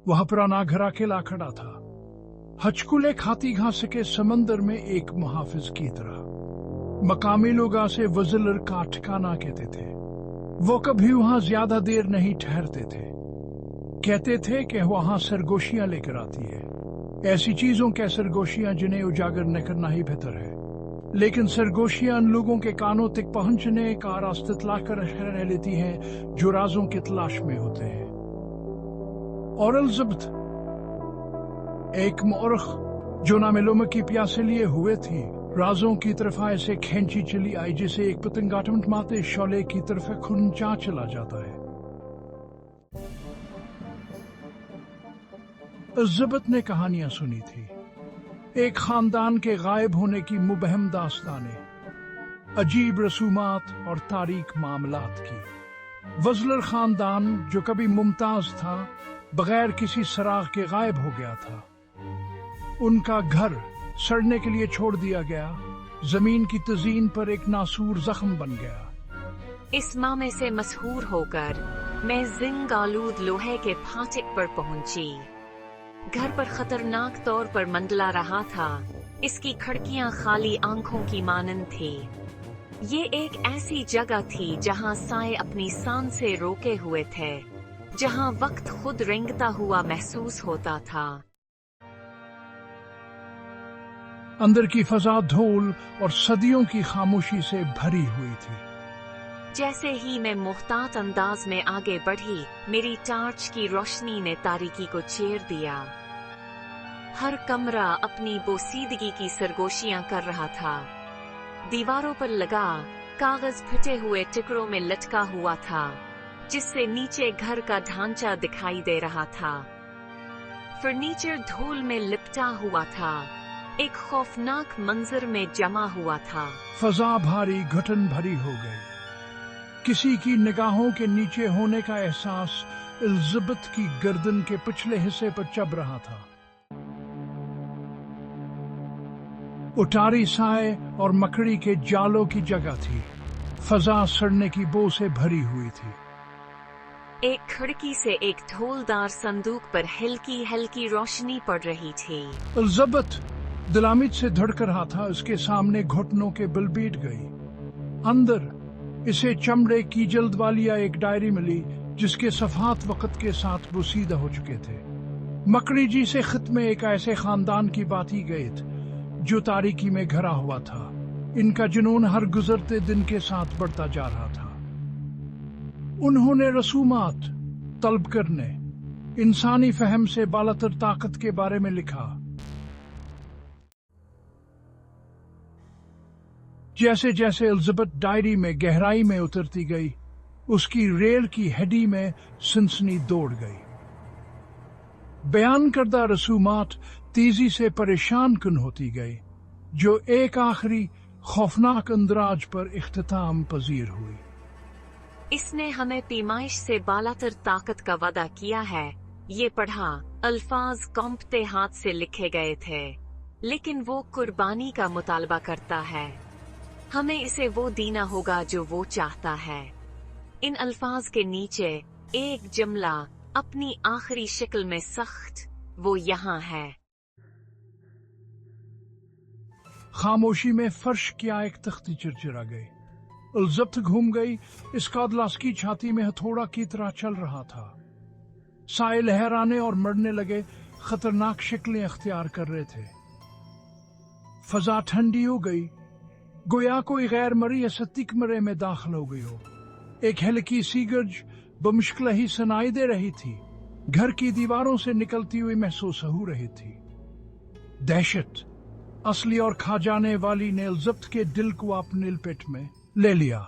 वह पुराना घर अकेला खड़ा था, हचकुले खाती घास के समंदर में एक मुहाफिज की तरह। मकामी लोग उसे वज़लर का ठिकाना कहते थे। वो कभी वहां ज्यादा देर नहीं ठहरते थे। कहते थे कि वहां सरगोशियां लेकर आती है, ऐसी चीजों के सरगोशियां जिन्हें उजागर न करना ही बेहतर है। लेकिन सरगोशियां उन लोगों के कानों तक पहुंचने का रास्ता तलाश कर रह लेती हैं जो राजों की तलाश में होते हैं। और एलिज़ाबेथ, एक मौरख जो नामेलोम की प्यासे लिए हुए थी, राजों की तरफ ऐसे खींची चली आई जैसे एक पतंग टमटमाते शोले की तरफ खुंचा चला जाता है। एलिज़ाबेथ ने कहानियां सुनी थी, एक खानदान के गायब होने की मुबहम दास्तानें, अजीब रसूमात और तारीख मामलात की। वज़लर खानदान जो कभी मुमताज था, बगैर किसी सराग के गायब हो गया था। उनका घर सड़ने के लिए छोड़ दिया गया, जमीन की तजीन पर एक नासूर जख्म बन गया। इस मामले से मशहूर होकर मैं जिंग आलूद लोहे के फाटक पर पहुंची। घर पर खतरनाक तौर पर मंडला रहा था। इसकी खिड़कियां खाली आंखों की मानंद थी। ये एक ऐसी जगह थी जहां साए अपनी सांसें रोके हुए थे, जहां वक्त खुद रेंगता हुआ महसूस होता था। अंदर की फजा धूल और सदियों की खामोशी से भरी हुई थी। जैसे ही मैं मुहतात अंदाज में आगे बढ़ी, मेरी टार्च की रोशनी ने तारीकी को चीर दिया। हर कमरा अपनी बोसीदगी की सरगोशियां कर रहा था। दीवारों पर लगा कागज फटे हुए टुकड़ों में लटका हुआ था, जिससे नीचे घर का ढांचा दिखाई दे रहा था। फर्नीचर धूल में लिपटा हुआ था, एक खौफनाक मंजर में जमा हुआ था। फजा भारी घुटन भरी हो गई। किसी की निगाहों के नीचे होने का एहसास एलिज़ाबेथ की गर्दन के पिछले हिस्से पर चढ़ रहा था। उटारी साए और मकड़ी के जालों की जगह थी। फजा सड़ने की बो से भरी हुई थी। एक खिड़की से एक धौलदार संदूक पर हल्की हल्की रोशनी पड़ रही थी। एलिज़ाबेथ दिलामित से धड़क रहा था, उसके सामने घुटनों के बल बैठ गई। अंदर इसे चमड़े की जल्द वाली एक डायरी मिली, जिसके सफ़हात वक्त के साथ बोसीदा हो चुके थे। मकड़ी जी से खत में एक ऐसे खानदान की बाती गई जो तारीकी में घरा हुआ था। इनका जुनून हर गुजरते दिन के साथ बढ़ता जा रहा था। उन्होंने रसूमात तलब करने, इंसानी फहम से बालातर ताकत के बारे में लिखा। जैसे जैसे एलिज़ाबेथ डायरी में गहराई में उतरती गई, उसकी रेल की हड्डी में सनसनी दौड़ गई। बयान करदा रसूमात तेजी से परेशान कुन होती गई, जो एक आखिरी खौफनाक अंदराज पर इख्तिताम पजीर हुई। इसने हमें पैमाइश से बालातर ताकत का वादा किया है। ये पढ़ा। अल्फाज कांपते हाथ से लिखे गए थे, लेकिन वो कुर्बानी का मुतालबा करता है। हमें इसे वो देना होगा जो वो चाहता है। इन अल्फाज के नीचे एक जुमला अपनी आखिरी शक्ल में सख्त, वो यहाँ है। खामोशी में फर्श क्या एक तख्ती चिरचिरा गई। एलिज़ाबेथ घूम गई। इसका दलास की छाती में हथौड़ा की तरह चल रहा था। साए लहराने और मरने लगे, खतरनाक शक्लें अख्तियार कर रहे थे। फजा ठंडी हो गई, गोया कोई गैर मरी असतिक मरे में दाखिल हो गई हो। एक हल्की सी गर्ज बमुश्किल ही सुनाई दे रही थी, घर की दीवारों से निकलती हुई महसूस हो रही थी। दहशत असली और खा जाने वाली ने एलिज़ाबेथ के दिल को अपने लपेट में ले लिया।